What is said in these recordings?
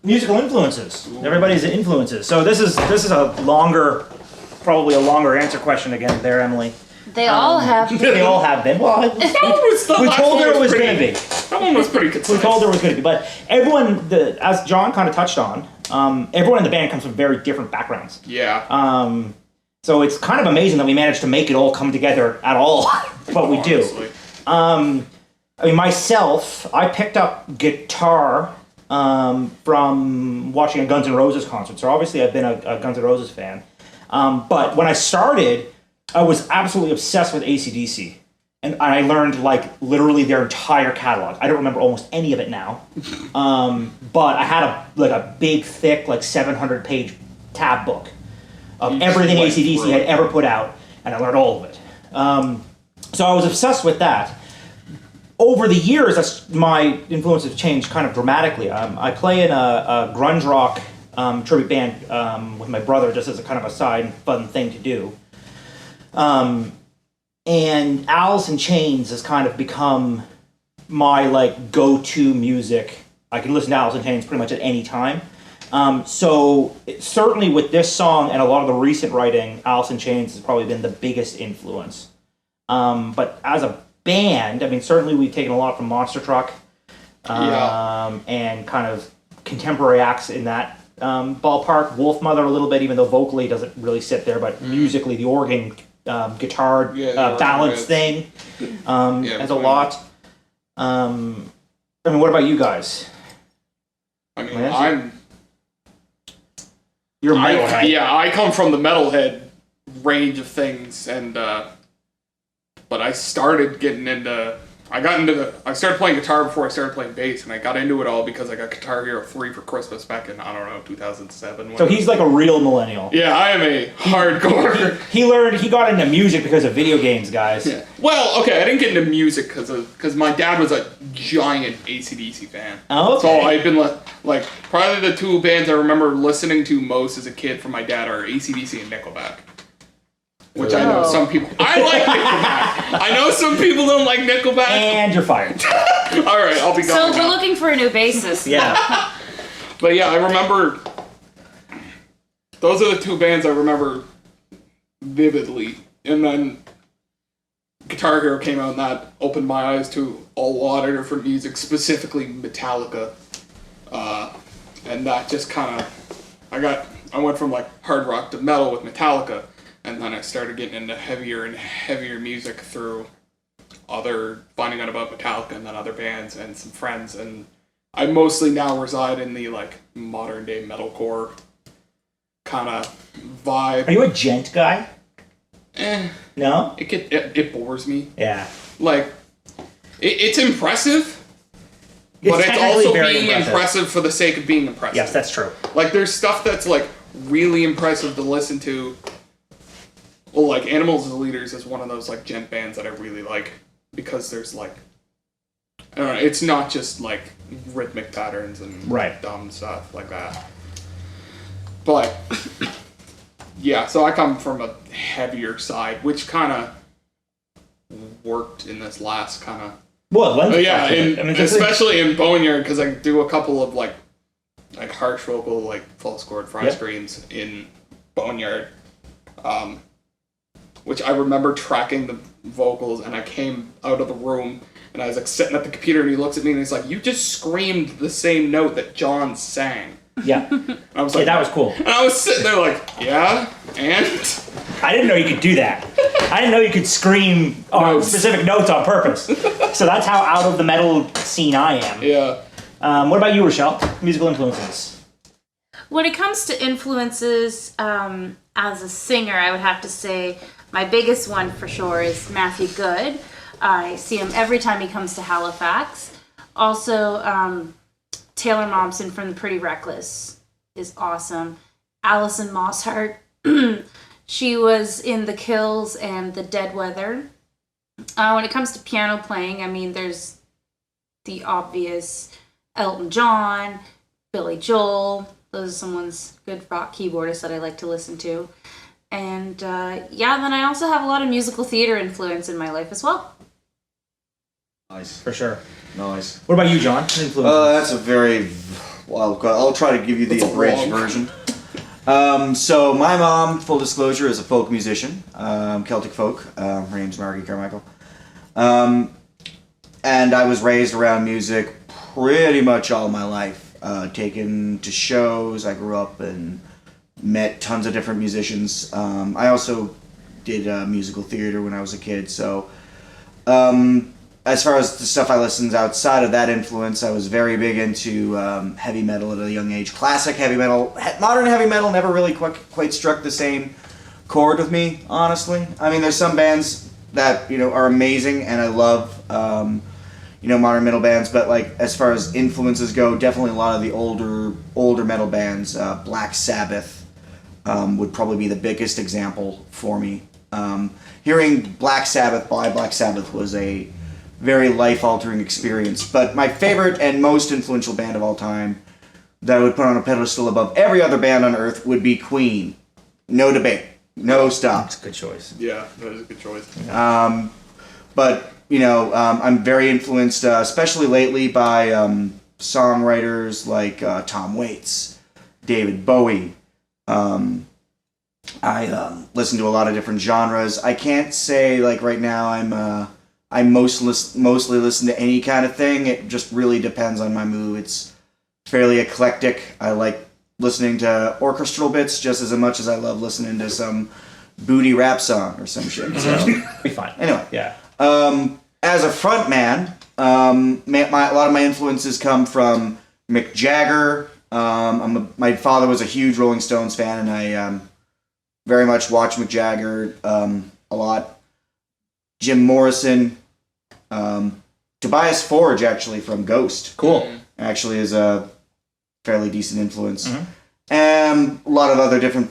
Musical influences. Everybody's influences. So this is probably a longer answer question again there, Emily. They all have been. They all have been. Well, we told her it was going to be. That one was pretty concise. We told her it was going to be. But everyone, as John kind of touched on, everyone in the band comes from very different backgrounds. Yeah. So it's kind of amazing that we managed to make it all come together at all. What we do. I mean, myself, I picked up guitar from watching a Guns N' Roses concert. So obviously I've been a Guns N' Roses fan. But when I started, I was absolutely obsessed with AC/DC. And I learned, like, literally their entire catalog. I don't remember almost any of it now. But I had a big, thick, like, 700-page tab book of everything AC/DC had ever put out. And I learned all of it. So I was obsessed with that. Over the years, my influences have changed kind of dramatically. I play in a grunge rock tribute band with my brother, just as a kind of a side fun thing to do. And Alice in Chains has kind of become my like go-to music. I can listen to Alice in Chains pretty much at any time. So certainly with this song and a lot of the recent writing, Alice in Chains has probably been the biggest influence. But as a band, I mean, certainly we've taken a lot from Monster Truck and kind of contemporary acts in that ballpark. Wolfmother a little bit, even though vocally it doesn't really sit there, but musically the organ, guitar balance thing has a lot. I mean, what about you guys? I mean, You're metalhead. I come from the metalhead range of things, and but I started getting into. I started playing guitar before I started playing bass, and I got into it all because I got Guitar Hero 3 for Christmas back in, 2007. So he's like a real millennial. Yeah, I am a hardcore. He got into music because of video games, guys. Yeah. Well, okay, I didn't get into music because my dad was a giant AC/DC fan. Oh, okay. So I've been like probably the two bands I remember listening to most as a kid from my dad are AC/DC and Nickelback. Which I know some people... I like Nickelback. I know some people don't like Nickelback. And you're fired. All right, I'll be gone. So we're looking for a new bassist. Yeah. But yeah, I remember... Those are the two bands I remember vividly. And then Guitar Hero came out and that opened my eyes to a lot of different music, specifically Metallica. And that just kind of... I went from like hard rock to metal with Metallica. And then I started getting into heavier and heavier music through finding out about Metallica and then other bands and some friends. And I mostly now reside in the like modern day metalcore kind of vibe. Are you a gent guy? No? It bores me. Yeah. Like, it's impressive, but it's also being impressive for the sake of being impressive. Yes, that's true. Like, there's stuff that's like really impressive to listen to. Well, like, Animals as Leaders is one of those, like, gent bands that I really like, because there's, like, I don't know, it's not just, like, rhythmic patterns and dumb stuff like that. But, yeah, so I come from a heavier side, which kind of worked in this last kind of... Well, yeah, especially in Boneyard, because I do a couple of, like harsh vocal, like, full scored fry screams in Boneyard. Which I remember tracking the vocals, and I came out of the room, and I was like sitting at the computer, and he looks at me, and he's like, "You just screamed the same note that John sang." Yeah. And I was like, that was cool. And I was sitting there like, yeah, and I didn't know you could do that. I didn't know you could scream on specific notes on purpose. So that's how out of the metal scene I am. Yeah. What about you, Rochelle? Musical influences. When it comes to influences, as a singer, I would have to say my biggest one for sure is Matthew Good. I see him every time he comes to Halifax. Also, Taylor Momsen from The Pretty Reckless is awesome. Alison Mosshart, she was in The Kills and The Dead Weather. When it comes to piano playing, I mean, there's the obvious Elton John, Billy Joel. Those are someone's good rock keyboardists that I like to listen to. And then I also have a lot of musical theater influence in my life as well. Nice. For sure. Nice. What about you, John? Influence? That's a very Well, I'll try to give you the abridged version. So my mom, full disclosure, is a folk musician, Celtic folk. Her name's Margie Carmichael. And I was raised around music pretty much all my life. Taken to shows, I grew up and met tons of different musicians. I also did musical theater when I was a kid, so as far as the stuff I listened outside of that influence, I was very big into heavy metal at a young age. Classic heavy metal. Modern heavy metal never really quite struck the same chord with me, honestly. I mean, there's some bands that, are amazing, and I love, modern metal bands, but like as far as influences go, definitely a lot of the older metal bands. Black Sabbath would probably be the biggest example for me. Hearing Black Sabbath by Black Sabbath was a very life-altering experience. But my favorite and most influential band of all time that I would put on a pedestal above every other band on earth would be Queen. No debate. No stop. That's a good choice. Yeah, that is a good choice. But, I'm very influenced, especially lately, by songwriters like Tom Waits, David Bowie. I listen to a lot of different genres. I can't say, like, right now I mostly listen to any kind of thing. It just really depends on my mood. It's fairly eclectic. I like listening to orchestral bits just as much as I love listening to some booty rap song or some shit. So Be fine. Anyway, Yeah. as a front man, a lot of my influences come from Mick Jagger. My father was a huge Rolling Stones fan, and I very much watch Mick Jagger a lot. Jim Morrison, Tobias Forge, actually, from Ghost. Cool. Actually is a fairly decent influence. And a lot of other different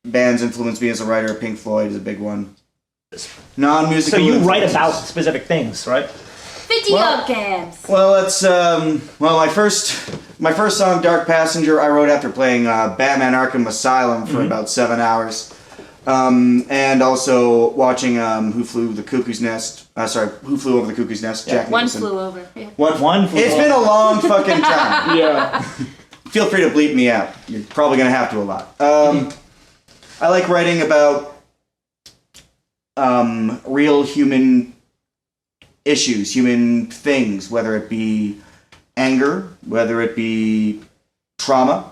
bands influenced me as a writer. Pink Floyd is a big one. Non-musical So you write influences. about specific things, right? Video games. Well, it's my first song, "Dark Passenger," I wrote after playing Batman: Arkham Asylum for about 7 hours, and also watching Who Flew Over the Cuckoo's Nest. Jack One Nicholson. flew over. Yeah. One. It's been a long fucking time. Yeah. Feel free to bleep me out. You're probably gonna have to a lot. I like writing about real human issues, human things, whether it be anger, whether it be trauma,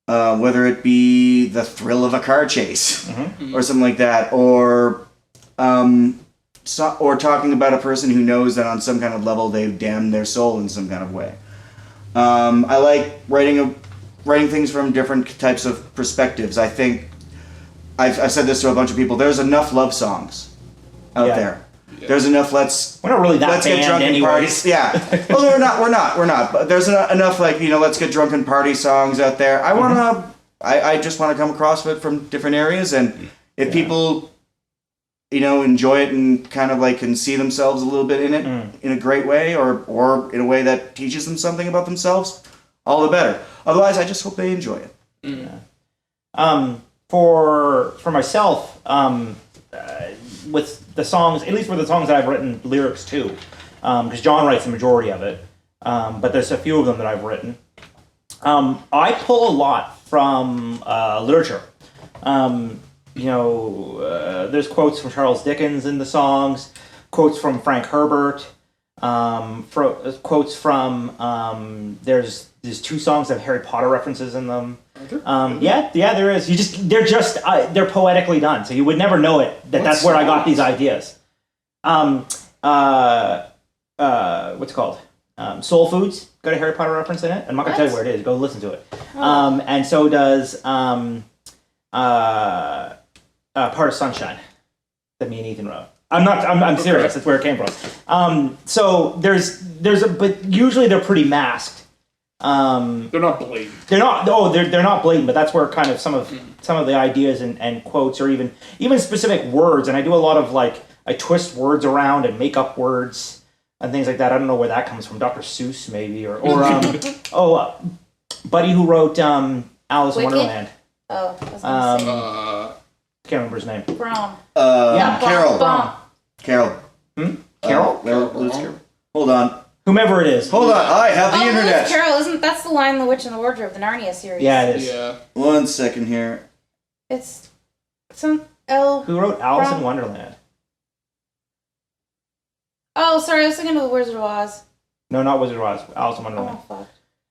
whether it be the thrill of a car chase, or something like that, or talking about a person who knows that on some kind of level they've damned their soul in some kind of way. I like writing things from different types of perspectives. I think I've said this to a bunch of people. There's enough love songs out there. Yeah. There's enough. We're not really that let's band get drunk and anyways. party. Yeah. Well, we're not. But there's enough let's get drunk and party songs out there. I just want to come across it from different areas, and if people, enjoy it and kind of can see themselves a little bit in it in a great way, or in a way that teaches them something about themselves, all the better. Otherwise, I just hope they enjoy it. Yeah. For myself, with the songs, at least for the songs that I've written lyrics to, because John writes the majority of it, but there's a few of them that I've written. I pull a lot from literature. There's quotes from Charles Dickens in the songs, quotes from Frank Herbert, quotes from there's 2 songs that have Harry Potter references in them. Yeah, there is. They're poetically done, so you would never know it. That's where I got these ideas. What's it called? Soul Foods got a Harry Potter reference in it. I'm not gonna tell you where it is. Go listen to it. And so does Part of Sunshine that me and Ethan wrote. I'm serious. That's where it came from. So but usually they're pretty masked. They're not blatant. They're not. Oh, they're not blatant, but that's where kind of some of the ideas and quotes, or even specific words. And I do a lot of I twist words around and make up words and things like that. I don't know where that comes from. Dr. Seuss maybe, or buddy who wrote Alice in Wicked? Wonderland. Oh, I was gonna say. Can't remember his name. Brown. Yeah, Carol. Bum. Carol. Carol. Lewis Carroll. Hold on. Whomever it is. Hold on, I have the Lewis internet. Carroll, that's the Lion, the Witch, and the Wardrobe, the Narnia series. Yeah, it is. Yeah. 1 second here. It's some L. Who wrote Alice in Wrong. Wonderland? Oh, sorry, I was thinking of the Wizard of Oz. No, not Wizard of Oz. Alice in Wonderland. Oh, fuck.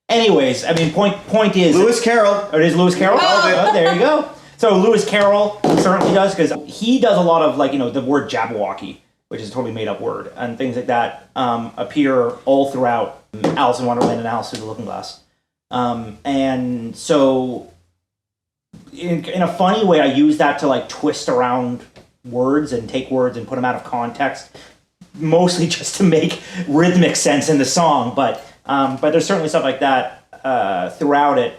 Anyways, I mean, point is... Lewis Carroll. Oh, it is Lewis Carroll? Oh. Oh, there you go. So Lewis Carroll certainly does, because he does a lot of, like, the word Jabberwocky, which is a totally made-up word, and things like that appear all throughout Alice in Wonderland and Alice Through the Looking Glass. And so, in a funny way, I use that to, like, twist around words and take words and put them out of context, mostly just to make rhythmic sense in the song, but there's certainly stuff like that throughout it.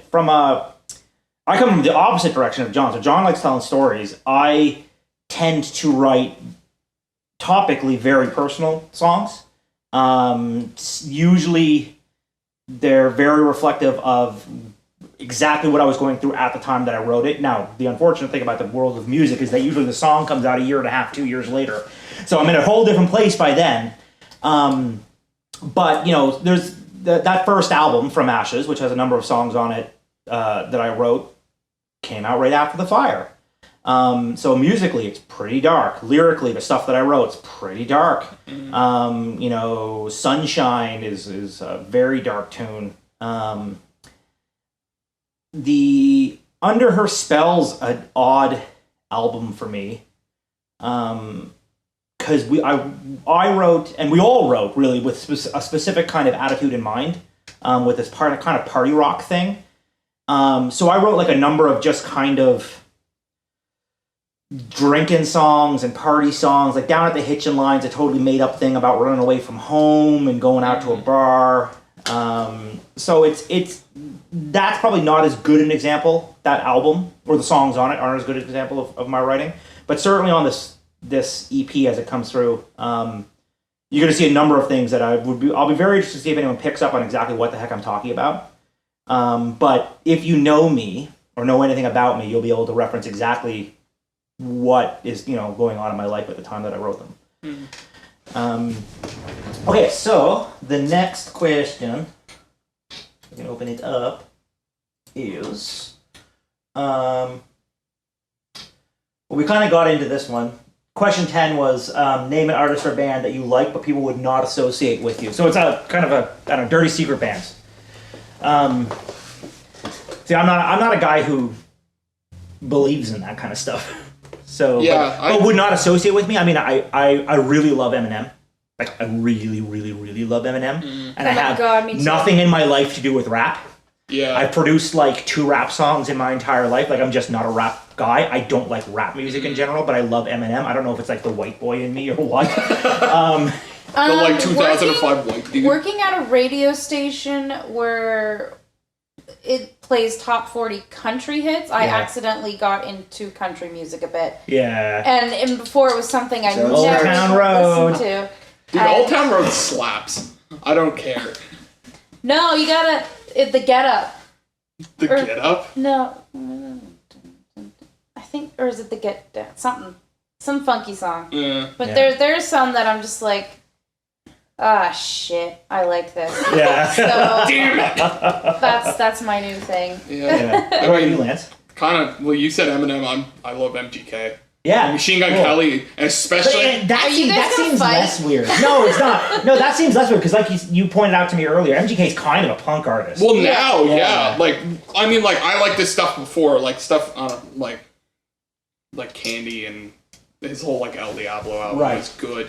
I come from the opposite direction of John. So John likes telling stories. I tend to write topically very personal songs. Usually they're very reflective of exactly what I was going through at the time that I wrote it. Now, the unfortunate thing about the world of music is that usually the song comes out a year and a half, 2 years later. So I'm in a whole different place by then. But, there's that first album, From Ashes, which has a number of songs on it that I wrote, came out right after the fire. So musically, it's pretty dark. Lyrically, the stuff that I wrote is pretty dark. Sunshine is a very dark tune. The Under Her Spell's an odd album for me. Because I wrote, and we all wrote, really, with a specific kind of attitude in mind, with this kind of party rock thing. So I wrote like a number of just kind of drinking songs and party songs, like Down at the Hitchin' Line's a totally made up thing about running away from home and going out to a bar. So that's probably not as good an example, that album, or the songs on it aren't as good an example of my writing. But certainly on this EP as it comes through, you're going to see a number of things that I'll be very interested to see if anyone picks up on exactly what the heck I'm talking about. But if you know me or know anything about me, you'll be able to reference exactly what is going on in my life at the time that I wrote them. Okay, so the next question, we can open it up, is we kind of got into this one. Question 10 was name an artist or band that you like but people would not associate with you. So it's a kind of a dirty secret bands. See, I'm not a guy who believes in that kind of stuff. So, yeah, but would not associate with me. I mean, I really love Eminem. Like, I really, really, really love Eminem. And I have nothing in my life to do with rap. Yeah. I've produced like 2 rap songs in my entire life. Like, I'm just not a rap guy. I don't like rap music in general, but I love Eminem. I don't know if it's like the white boy in me or what. The like 2005 white dude. Working at a radio station where it plays top 40 country hits, I accidentally got into country music a bit. Yeah. And before it was something I never Old Town Road. listened to. Dude, Old Town Road slaps. I don't care. No, you gotta... the Get Up. The Get Up? No. I think... Or is it the Get Down? Something. Some funky song. Yeah. But there's some that I'm just like... Ah, shit. I like this. Yeah. So, Damn it! that's my new thing. Yeah. What about you, Lance? Kind of, well, you said Eminem, I love MGK. Yeah. Machine Gun cool. Kelly, especially... But that you guys gonna seems fight? less weird. No, it's not. No, that seems less weird, because like you pointed out to me earlier, MGK's kind of a punk artist. Well, now, Yeah. Like, I mean, like, I like this stuff before, like, stuff on, like Candy and his whole, like, El Diablo album is good.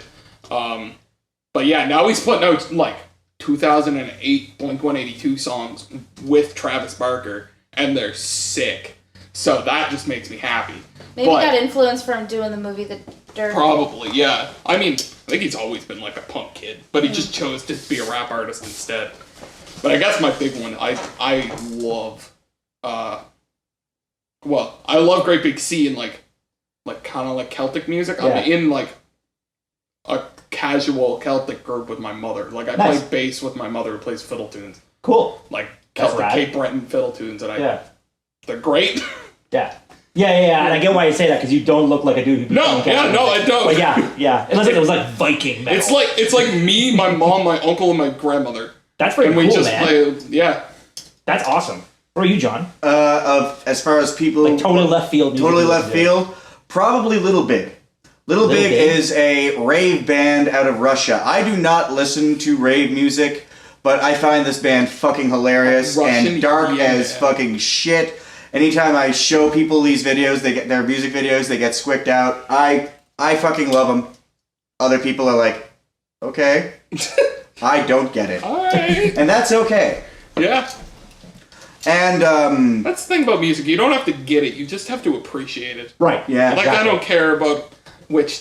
But yeah, now he's putting out, like, 2008 Blink-182 songs with Travis Barker, and they're sick. So that just makes me happy. Maybe got influence from doing the movie The Dirt. Probably, yeah. I mean, I think he's always been like a punk kid, but he just chose to be a rap artist instead. But I guess my big one, I love, I love Great Big Sea and like kind of like Celtic music. I'm in like a casual Celtic group with my mother. Like I play bass with my mother who plays fiddle tunes. Cool. Like Celtic Cape Breton fiddle tunes, and they're great. Yeah. Yeah, and I get why you say that because you don't look like a dude who'd be playing catch. No, I don't. But yeah. Unless it was like Viking metal. It's like me, my mom, my uncle, and my grandmother. That's pretty cool, And we just man. play, yeah. That's awesome. What are you, John? As far as people... Like totally left field. music Totally music, left field. Probably Little Big. Little Big is a rave band out of Russia. I do not listen to rave music, but I find this band fucking hilarious and dark as fucking shit. Anytime I show people these videos, they get their music videos, they get squicked out. I fucking love them. Other people are like, okay, I don't get it, Alright. and that's okay. Yeah. And That's the thing about music. You don't have to get it. You just have to appreciate it. Right. Yeah. Like, exactly. I don't care about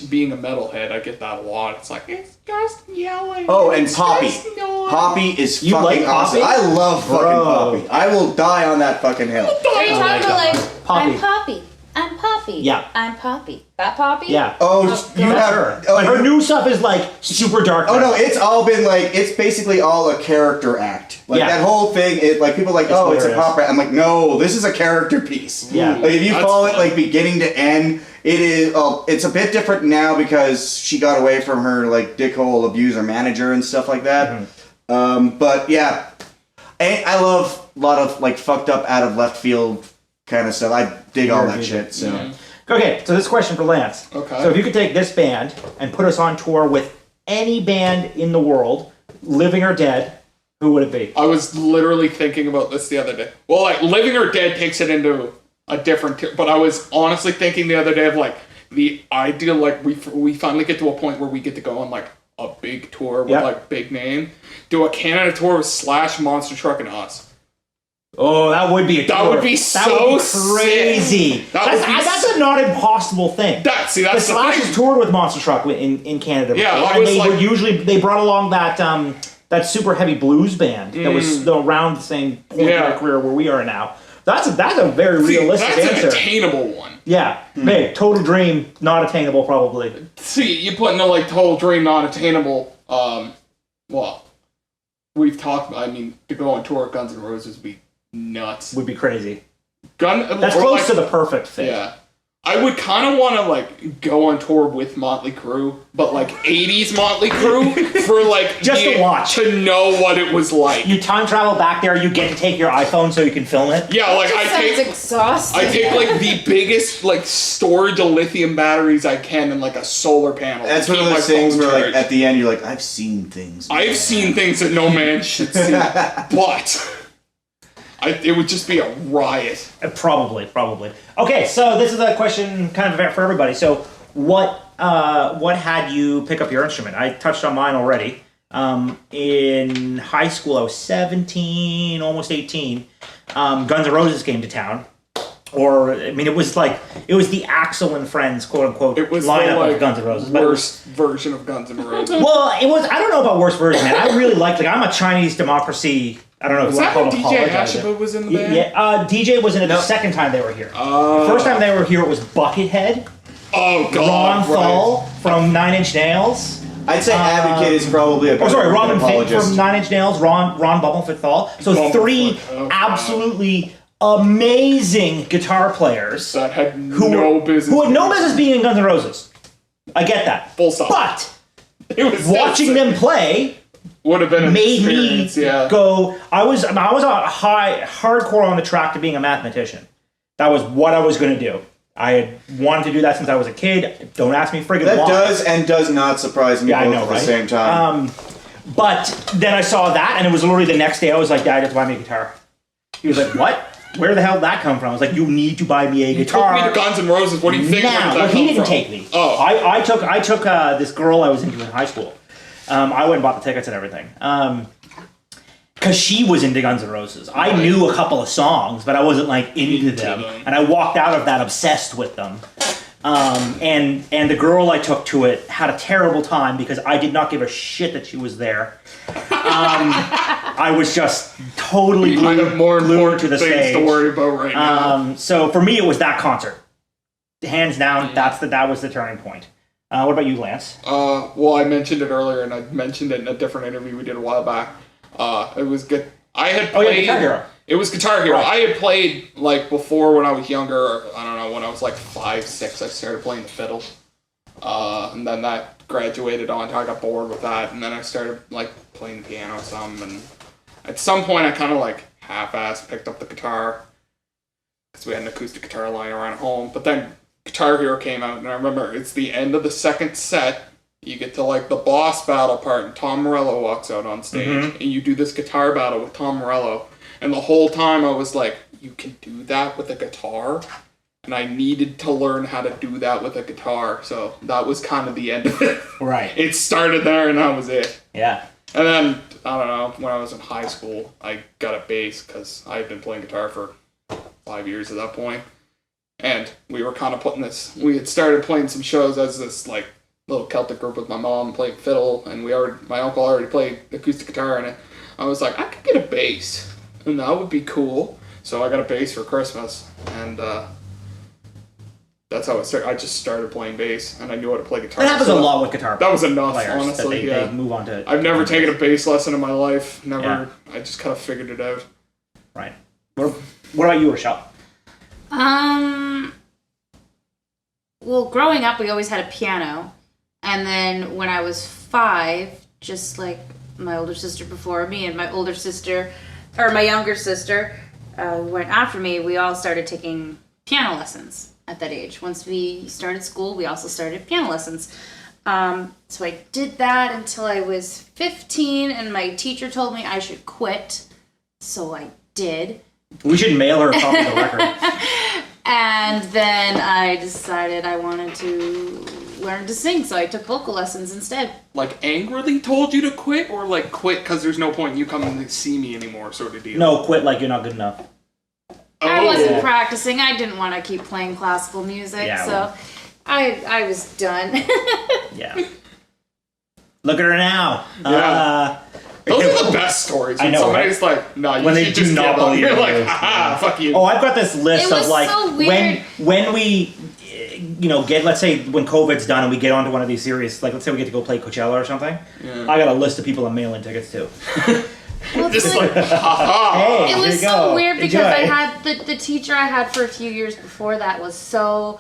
being a metalhead. I get that a lot. It's like, it's just yelling. oh, and it's Poppy. just noise. Poppy is You fucking like awesome. Poppy? I love fucking Bro. Poppy. I will die on that fucking hill. Are you talking about like, Poppy. I'm Poppy. I'm Poppy. Yeah. I'm Poppy. That Poppy? Yeah. Oh, you God. have Sure. oh, But her you- new stuff is like super dark. Oh no, metal. it's all been like it's basically all a character act. Like Yeah. that whole thing, it like people are like, oh, it's a hilarious. pop rap. I'm like, no, this is a character piece. Yeah. Like if you That's follow it fun. like beginning to end, it is. Oh, it's a bit different now because she got away from her like dickhole abuser manager and stuff like that. But yeah, I love a lot of like fucked up out of left field kind of stuff. I dig all that shit. So. Yeah. Okay, so this question for Lance. Okay. So if you could take this band and put us on tour with any band in the world, living or dead, who would it be? I was literally thinking about this the other day. Well, like, Living or Dead takes it into a different tier, but I was honestly thinking the other day of, like, the ideal, like, we finally get to a point where we get to go on, like, a big tour with, Yep. like, big name. Do a Canada tour with Slash, Monster Truck, and us. Oh, that would be a That tour. would be That would so be crazy. sick. That would be That's a not impossible thing. That's The the Slash has thing. toured with Monster Truck in Canada. Yeah, before, I and was they like- would usually they brought along that super heavy blues band that was around the same point in Yeah. their career where we are now. That's a very See, realistic that's answer. an attainable one. Yeah, hey, total dream, not attainable probably. See, you put in the, like, total dream, not attainable, well, we've talked about, I mean, to go on tour with Guns N' Roses would be nuts. Would be crazy. or That's close like- to the perfect fit. Yeah. I would kind of want to, like, go on tour with Motley Crue, but, like, 80s Motley Crue for, like... Just to watch. To know what it was like. You time travel back there, you get to take your iPhone so you can film it. Yeah, like, That sounds exhausting. I take, like, the biggest, like, storage of lithium batteries I can in, like, a solar panel. That's to one of keep my those things phone where, like, charged. at the end, you're like, I've seen things. I've seen things that no man should see, but... it would just be a riot. Probably. Okay, so this is a question kind of for everybody. So, what had you pick up your instrument? I touched on mine already. In high school, I was 17, almost 18. Guns N' Roses came to town. Or, I mean, it was the Axl and Friends, quote unquote, It was lineup the, like, of Guns N' Roses. But it was- worst version of Guns N' Roses. well, it was, I don't know about worst version, man. I really liked, I'm a Chinese democracy, I don't know if Was you that want when to call it DJ apologize. Hashaba was in the band? Yeah, DJ was in it the second time they were here. First time they were here, it was Buckethead, Oh, Ron God. Thal from Nine Inch Nails. I'd say Advocate is probably a Oh, sorry, better Robin Thicke apologist. from Nine Inch Nails, Ron Bumblefoot Thal. So Bumblefoot, three oh, absolutely amazing guitar players That had who no were, business. who had no business being in Guns N' Roses. I get that. Full stop. But It was watching them play would have been an made me experience, yeah. go. I was a hardcore on the track to being a mathematician. That was what I was going to do. I had wanted to do that since I was a kid. Don't ask me friggin' That why. does and does not surprise me Yeah, I both know, at the right? same time. But then I saw that, and it was literally the next day. I was like, "Dad, just buy me a guitar." He was like, "What? Where the hell did that come from?" I was like, "You need to buy me a You guitar." took me to Guns N' Roses. What do you think? Where did Now, that well, he come didn't from? take me. Oh. I took this girl I was into in high school. I went and bought the tickets and everything. Because she was into Guns N' Roses. I knew a couple of songs, but I wasn't like into them. And I walked out of that obsessed with them. And the girl I took to it had a terrible time because I did not give a shit that she was there. I was just totally I have more glued important to the things stage. to worry about right now. So for me, it was that concert. Hands down, that was the turning point. What about you, Lance? Well, I mentioned it earlier, and I mentioned it in a different interview we did a while back. It was good. I had Oh, yeah, played. Guitar Hero. It was Guitar Hero. Right. I had played, like, before when I was younger, I don't know, when I was like 5, 6, I started playing the fiddle. And then that graduated on to I got bored with that, and then I started, like, playing the piano some, and at some point I kind of, like, half-assed picked up the guitar, because we had an acoustic guitar lying around home, but then Guitar Hero came out, and I remember it's the end of the second set, you get to, like, the boss battle part, and Tom Morello walks out on stage, and you do this guitar battle with Tom Morello, and the whole time I was like, you can do that with a guitar? And I needed to learn how to do that with a guitar, so that was kind of the end of it. Right. It started there, and that was it. Yeah. And then, I don't know, when I was in high school, I got a bass, because I had been playing guitar for 5 years at that point. And we were kind of we had started playing some shows as this, like, little Celtic group with my mom playing fiddle, and my uncle already played acoustic guitar, and I was like, I could get a bass, and that would be cool. So I got a bass for Christmas, and that's how it started. I just started playing bass, and I knew how to play guitar. That happens a lot with guitar That was enough, players, honestly. that they move on to. I've never taken a bass lesson in my life. Never. Yeah. I just kind of figured it out. Right. What about you, Rochelle? Well, growing up, we always had a piano. And then when I was 5, just like my older sister before me and my younger sister went after me, we all started taking piano lessons at that age. Once we started school, we also started piano lessons. So I did that until I was 15, and my teacher told me I should quit. So I did. We should mail her a copy of the record. And then I decided I wanted to learn to sing, so I took vocal lessons instead. Like, angrily told you to quit, or like quit because there's no point in you coming to see me anymore, sort of deal? No, quit like you're not good enough. I wasn't practicing. I didn't want to keep playing classical music, Yeah, so well. I was done. Yeah. Look at her now. Yeah. Those are the best stories. When I know, somebody's like, no, you when should they just do not give up. believe You're in like, you. fuck you. Oh, I've got this list It was of like so weird. when we let's say when COVID's done and we get onto one of these series, like let's say we get to go play Coachella or something. Yeah. I got a list of people I'm mailing tickets to. Well, Just it's like, haha. Hey, it here was you so go. weird because Enjoy. I had the teacher I had for a few years before that was so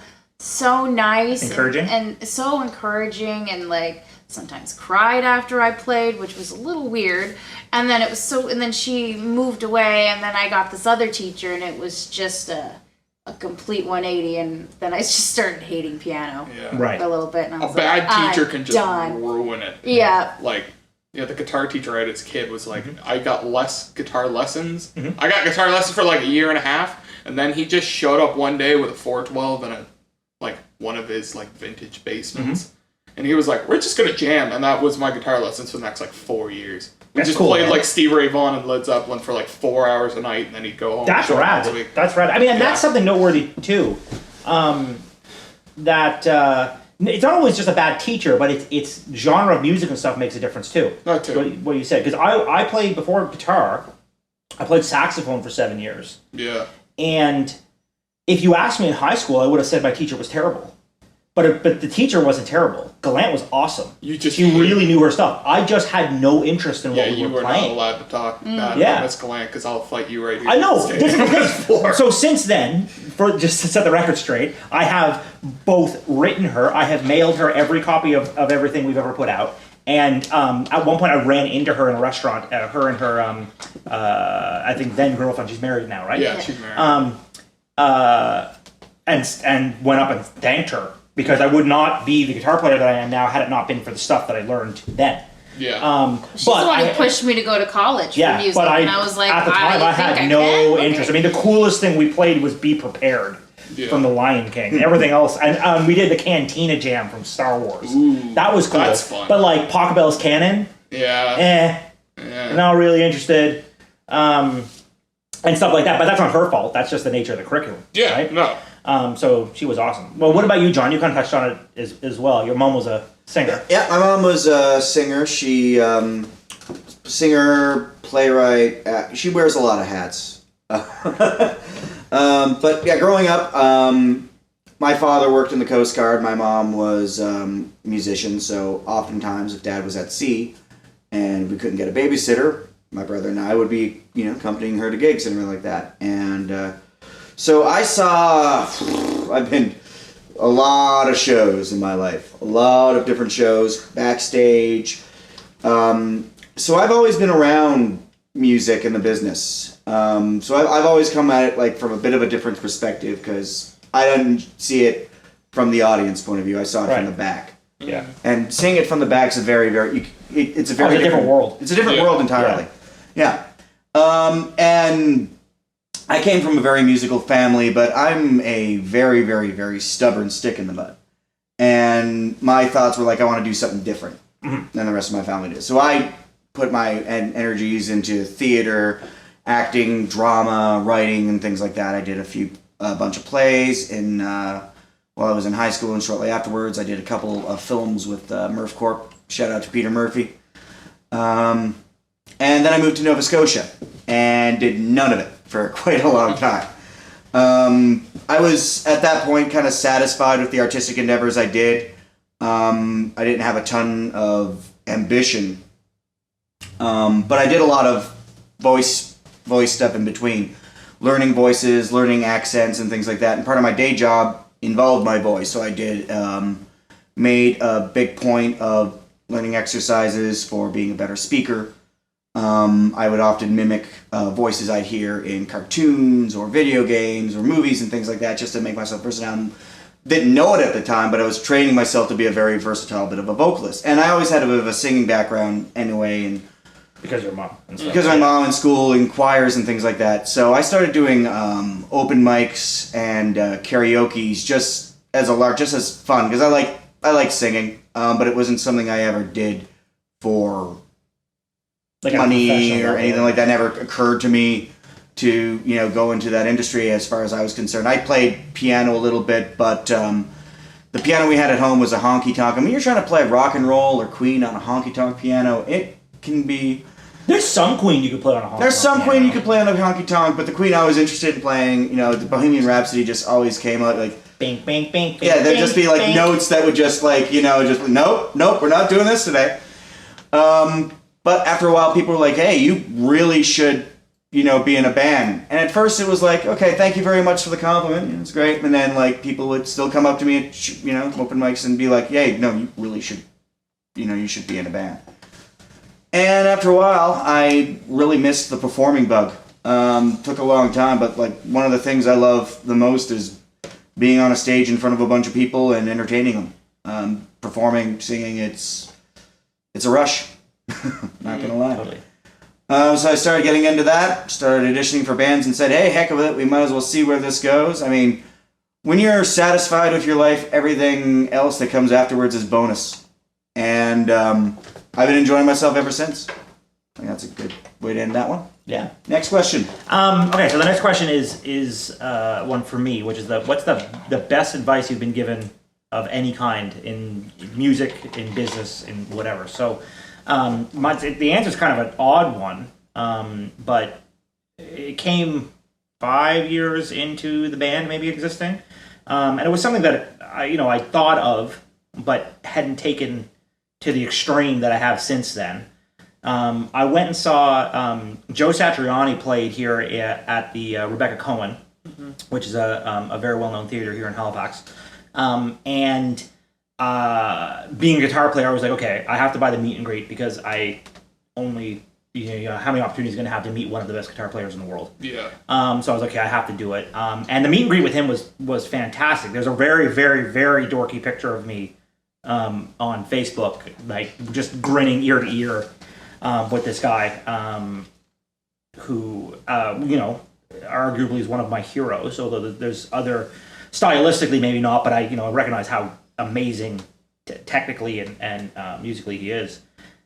nice, Encouraging? and so encouraging, and like sometimes cried after I played, which was a little weird. And then and then she moved away, and then I got this other teacher, and it was just a complete 180, and then I just started hating piano Yeah. Right. a little bit, and I A was bad like, teacher I'm can just done. ruin it. Yeah. Like, the guitar teacher I had as a kid was like, I got less guitar lessons. I got guitar lessons for like a year and a half, and then he just showed up one day with a 412 and one of his like vintage basements. And he was like, we're just gonna jam, and that was my guitar lessons for the next like 4 years. We That's just cool, played man. like Stevie Ray Vaughan and Led Zeppelin for like 4 hours a night, and then he'd go home. That's and show up rad. next week. That's rad. I mean, and that's Yeah. something noteworthy too. It's not always just a bad teacher, but it's genre of music and stuff makes a difference too. That too. What you said, because I played before guitar. I played saxophone for 7 years, Yeah. and if you asked me in high school, I would have said my teacher was terrible. But the teacher wasn't terrible. Galant was awesome. She really knew her stuff. I just had no interest in what we you were were playing. not allowed to talk bad Yeah. about Miss Galant, because I'll fight you right here. I know. on stage. So since then, just to set the record straight, I have both written her, I have mailed her every copy of everything we've ever put out. And at one point I ran into her in a restaurant, her and her, I think then girlfriend, she's married now, right? Yeah, she's married. And went up and thanked her, because I would not be the guitar player that I am now had it not been for the stuff that I learned then. Yeah. She's the one who pushed me to go to college for music, but and I was like, at the time I had no interest. I mean, the coolest thing we played was "Be Prepared" from The Lion King. Everything else, and we did the Cantina Jam from Star Wars. Ooh, that was cool. that's fun. But like Pachelbel's Canon, Yeah. not really interested, and stuff like that. But that's not her fault. That's just the nature of the curriculum. Yeah. Right? No. So she was awesome. Well, what about you, John? You kind of touched on it as well. Your mom was a singer. Yeah, my mom was a singer. She singer, playwright. She wears a lot of hats. But yeah, growing up, my father worked in the Coast Guard. My mom was a musician. So oftentimes, if Dad was at sea and we couldn't get a babysitter, my brother and I would be, accompanying her to gigs and everything like that. And so I've been a lot of shows in my life, a lot of different shows, backstage. So I've always been around music and the business. So I've always come at it like from a bit of a different perspective because I didn't see it from the audience point of view. I saw it from the back. Yeah. And seeing it from the back is a very, very, it's a very different world. It's a different world entirely. Yeah. And I came from a very musical family, but I'm a very, very, very stubborn stick in the mud. And my thoughts were like, I want to do something different than the rest of my family did. So I put my energies into theater, acting, drama, writing, and things like that. I did a bunch of plays while I was in high school, and shortly afterwards I did a couple of films with Murph Corp. Shout out to Peter Murphy. And then I moved to Nova Scotia and did none of it for quite a long time. I was at that point kind of satisfied with the artistic endeavors I did. I didn't have a ton of ambition, but I did a lot of voice stuff in between, learning voices, learning accents, and things like that. And part of my day job involved my voice, so I did made a big point of learning exercises for being a better speaker. I would often mimic voices I'd hear in cartoons or video games or movies and things like that just to make myself versatile. Didn't know it at the time, but I was training myself to be a very versatile bit of a vocalist. And I always had a bit of a singing background anyway. And because of your mom and stuff. because of my mom in school and choirs and things like that. So I started doing open mics and karaoke's just as fun because I like singing, but it wasn't something I ever did for like money or anything like that. Never occurred to me to go into that industry as far as I was concerned. I played piano a little bit, but the piano we had at home was a honky-tonk. I mean, you're trying to play rock and roll or Queen on a honky-tonk piano. It can be... There's some Queen you could play on a honky-tonk. There's some Queen you could play on a honky-tonk, but the Queen I was interested in playing, the Bohemian Rhapsody just always came out like... Bing, bing, bing, Yeah, there'd bing, just be like bing. notes that would just like, just nope, we're not doing this today. But after a while, people were like, hey, you really should, be in a band. And at first it was like, okay, thank you very much for the compliment. It's great. And then like people would still come up to me at, open mics and be like, hey, no, you really should, you should be in a band. And after a while, I really missed the performing bug. Took a long time, but like one of the things I love the most is being on a stage in front of a bunch of people and entertaining them. Performing, singing, it's a rush. Not gonna lie. Totally. So I started getting into that, started auditioning for bands and said, hey, heck of it, we might as well see where this goes. I mean, when you're satisfied with your life, everything else that comes afterwards is bonus. And I've been enjoying myself ever since. I think that's a good way to end that one. Yeah. Next question. Okay, so the next question is one for me, which is what's the best advice you've been given of any kind in music, in business, in whatever. So the answer is kind of an odd one, but it came 5 years into the band maybe existing, and it was something that I thought of, but hadn't taken to the extreme that I have since then. I went and saw Joe Satriani played here at the Rebecca Cohen, which is a very well-known theater here in Halifax. And being a guitar player, I was like, okay, I have to buy the meet and greet because I only, how many opportunities going to have to meet one of the best guitar players in the world. Yeah. So I was like, okay, I have to do it. And the meet and greet with him was fantastic. There's a very, very, very dorky picture of me on Facebook, like just grinning ear to ear with this guy who, arguably is one of my heroes, although there's other, stylistically maybe not, but I recognize how amazing technically and musically he is.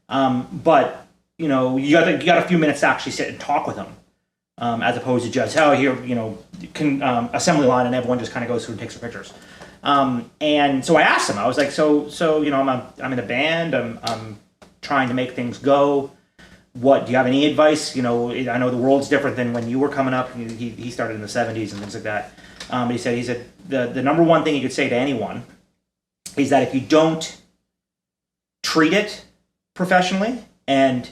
But, you got a few minutes to actually sit and talk with him, as opposed to just, assembly line and everyone just kind of goes through and takes their pictures. And so I asked him, I was like, I'm in a band, I'm trying to make things go. Do you have any advice? I know the world's different than when you were coming up. He started in the 70s and things like that. But he said the number one thing you could say to anyone is that if you don't treat it professionally and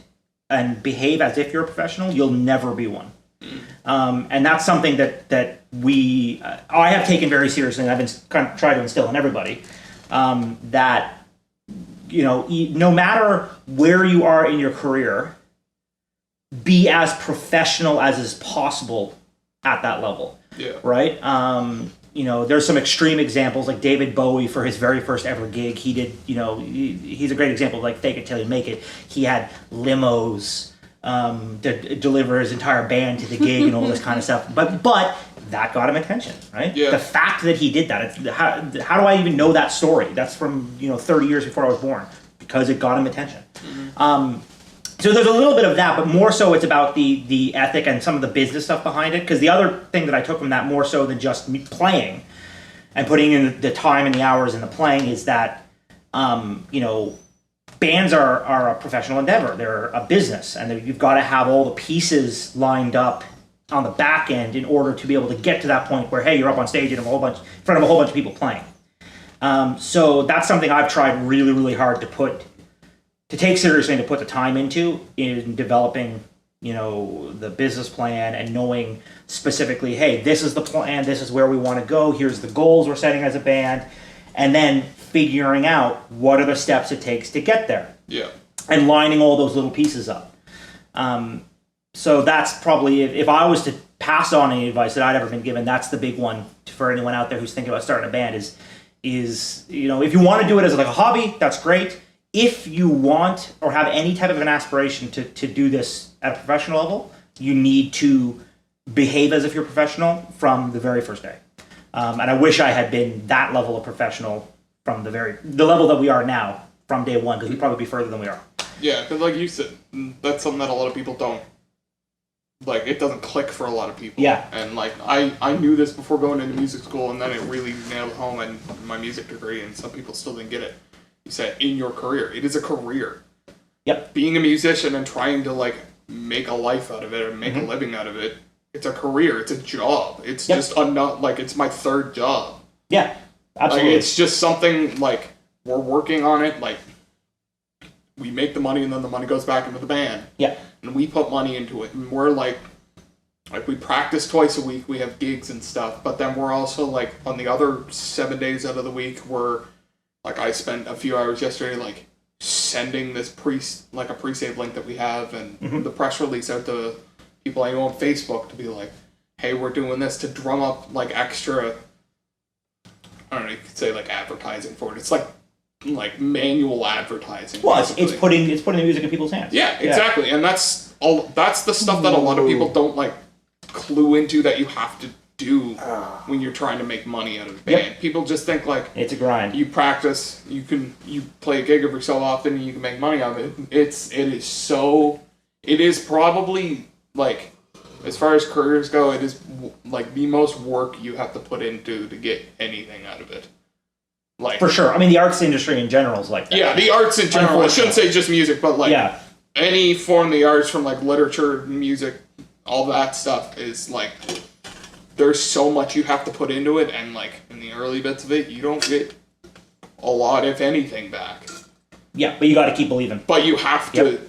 and behave as if you're a professional, you'll never be one. And that's something that I have taken very seriously, and I've been kind of trying to instill in everybody, that, no matter where you are in your career, be as professional as is possible at that level. Yeah. Right? There's some extreme examples, like David Bowie for his very first ever gig. He did, he's a great example of like fake it till you make it. He had limos to deliver his entire band to the gig and all this kind of stuff. But that got him attention, right? Yeah. The fact that he did that, how do I even know that story? That's from 30 years before I was born, because it got him attention. Mm-hmm. So there's a little bit of that, but more so it's about the ethic and some of the business stuff behind it. Because the other thing that I took from that, more so than just me playing and putting in the time and the hours in the playing, is that bands are a professional endeavor. They're a business, and you've got to have all the pieces lined up on the back end in order to be able to get to that point where, hey, you're up on stage in front of a whole bunch of people playing. So that's something I've tried really, really hard to take seriously and to put the time into in developing, the business plan and knowing specifically, hey, this is the plan, this is where we want to go, here's the goals we're setting as a band, and then figuring out what are the steps it takes to get there. Yeah. And lining all those little pieces up. So that's probably, if I was to pass on any advice that I'd ever been given, that's the big one for anyone out there who's thinking about starting a band is if you want to do it as like a hobby, that's great. If you want or have any type of an aspiration to do this at a professional level, you need to behave as if you're professional from the very first day. And I wish I had been that level of professional from the level that we are now from day one, because we'd probably be further than we are. Yeah, because like you said, that's something that a lot of people don't, it doesn't click for a lot of people. Yeah. And I knew this before going into music school, and then it really nailed home in my music degree, and some people still didn't get it. You said, in your career. It is a career. Yep. Being a musician and trying to make a life out of it or make a living out of it, it's a career. It's a job. It's just it's my third job. Yeah, absolutely. It's just something we're working on it. We make the money and then the money goes back into the band. Yeah. And we put money into it, and we're we practice twice a week. We have gigs and stuff, but then we're also on the other 7 days out of the week, we're I spent a few hours yesterday sending this a pre-save link that we have and the press release out to people I know on Facebook to be hey, we're doing this, to drum up extra, I don't know, you could say advertising for it. It's manual advertising. Well, it's putting the music in people's hands. Yeah, exactly. And that's the stuff that a lot of people don't clue into that you have to do when you're trying to make money out of a band. Yep. People just think it's a grind. You practice, you play a gig every so often and you can make money out of it. It is probably as far as careers go, it is the most work you have to put into to get anything out of it. For sure. I mean, the arts industry in general is like that. Yeah, the arts in general. I shouldn't say just music, but any form of the arts, from literature, music, all that stuff is there's so much you have to put into it, and in the early bits of it, you don't get a lot, if anything, back. Yeah, but you got to keep believing. But you have to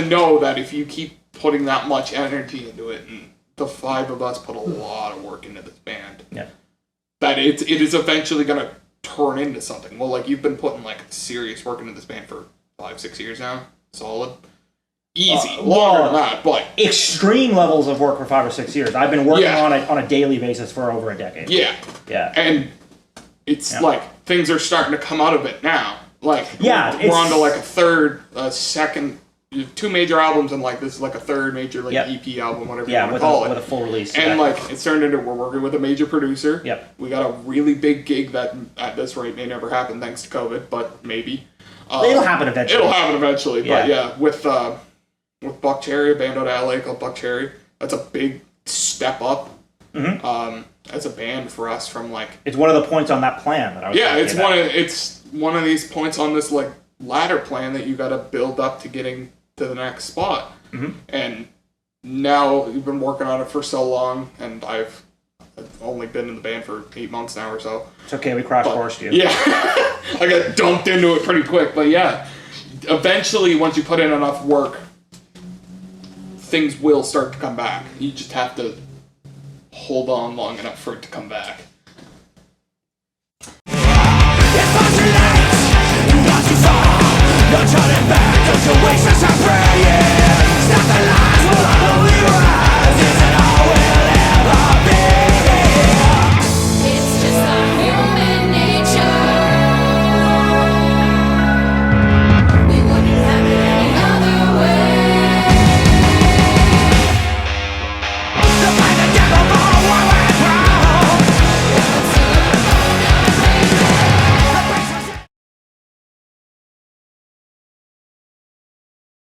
know that if you keep putting that much energy into it, and the five of us put a lot of work into this band, that it is eventually gonna turn into something. Well, you've been putting serious work into this band for 5-6 years now, solid. Easy, longer than that, but extreme levels of work for 5 or 6 years. I've been working on it on a daily basis for over a decade. Yeah, and it's things are starting to come out of it now. We're on to a third, second, 2 major albums, and this is a third major EP album, whatever you want to call it. With a full release. And it's turned into, we're working with a major producer. Yep. We got a really big gig that at this rate may never happen thanks to COVID, but maybe. It'll happen eventually. But with Buck Cherry, a band out of LA called Buck Cherry, that's a big step up. As a band for us from it's one of the points on that plan that I was it's one of these points on this ladder plan that you got to build up to getting to the next spot. And now we've been working on it for so long, and I've only been in the band for 8 months now or so. It's okay, we crash-coursed you. Yeah, I got dumped into it pretty quick, but eventually once you put in enough work, things will start to come back. You just have to hold on long enough for it to come back. No turning back, don't you waste your time praying. Stop the lie.